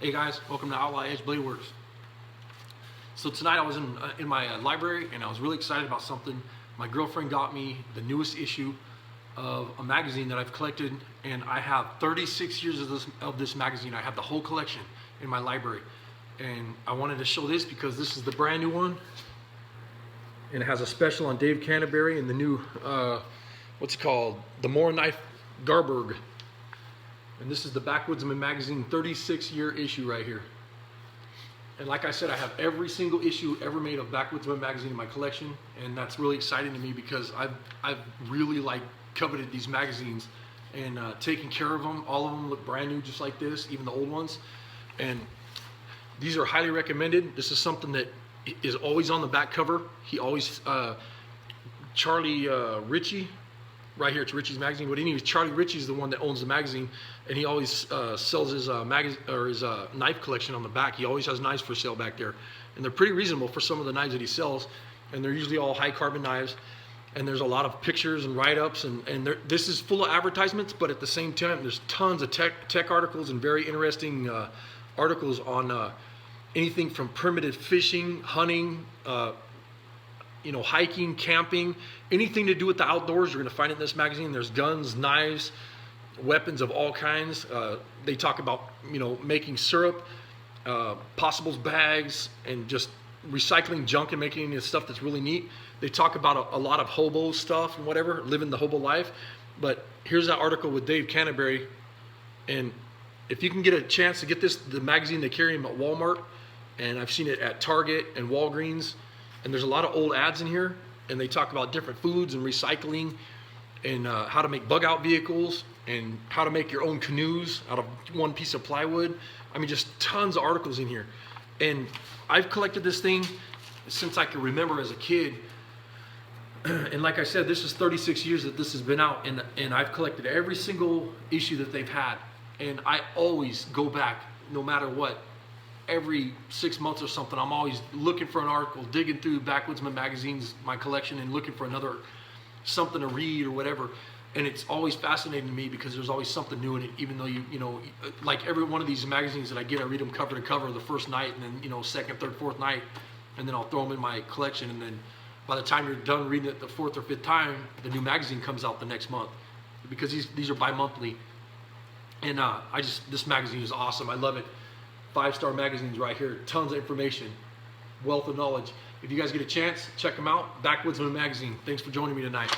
Hey guys, welcome to Outlaw Edge Blade Works. So tonight I was in my library and I was really excited about something. My girlfriend got me the newest issue of a magazine that I've collected, and I have 36 years of this magazine. I have the whole collection in my library, and I wanted to show this because this is the brand new one, and it has a special on Dave Canterbury and the new what's it called, the Moore Knife Garberg. And this is the Backwoodsman magazine 36-year issue right here. And like I said, I have every single issue ever made of Backwoodsman magazine in my collection, and that's really exciting to me because I've really coveted these magazines and taken care of them. All of them look brand new, just like this, even the old ones. And these are highly recommended. This is something that is always on the back cover. He always Charlie Ritchie. Right here, it's Ritchie's magazine. But anyways, Charlie Ritchie's the one that owns the magazine, and he always sells his magazine or his knife collection on the back. He always has knives for sale back there, and they're pretty reasonable for some of the knives that he sells. And they're usually all high carbon knives. And there's a lot of pictures and write-ups, and this is full of advertisements. But at the same time, there's tons of tech articles and very interesting articles on anything from primitive fishing, hunting. Hiking, camping, anything to do with the outdoors, you're going to find it in this magazine. There's guns, knives, weapons of all kinds. They talk about, making syrup, possibles bags, and just recycling junk and making it stuff that's really neat. They talk about a lot of hobo stuff and whatever, living the hobo life. But here's that article with Dave Canterbury. And if you can get a chance to get the magazine, they carry them at Walmart, and I've seen it at Target and Walgreens. And there's a lot of old ads in here, and they talk about different foods and recycling, and how to make bug out vehicles, and how to make your own canoes out of one piece of plywood. I mean, just tons of articles in here. And I've collected this thing since I can remember as a kid. And like I said, this is 36 years that this has been out, and I've collected every single issue that they've had. And I always go back, no matter what. Every 6 months or something, I'm always looking for an article, digging through Backwoodsman magazines, my collection, and looking for something to read or whatever. And it's always fascinating to me because there's always something new in it, even though like every one of these magazines that I get, I read them cover to cover the first night, and then second, third, fourth night, and then I'll throw them in my collection. And then by the time you're done reading it the fourth or fifth time, the new magazine comes out the next month, because these are bi-monthly. And this magazine is awesome. I love it. 5-star magazines right here, tons of information, wealth of knowledge. If you guys get a chance, check them out. Backwoodsman magazine. Thanks for joining me tonight.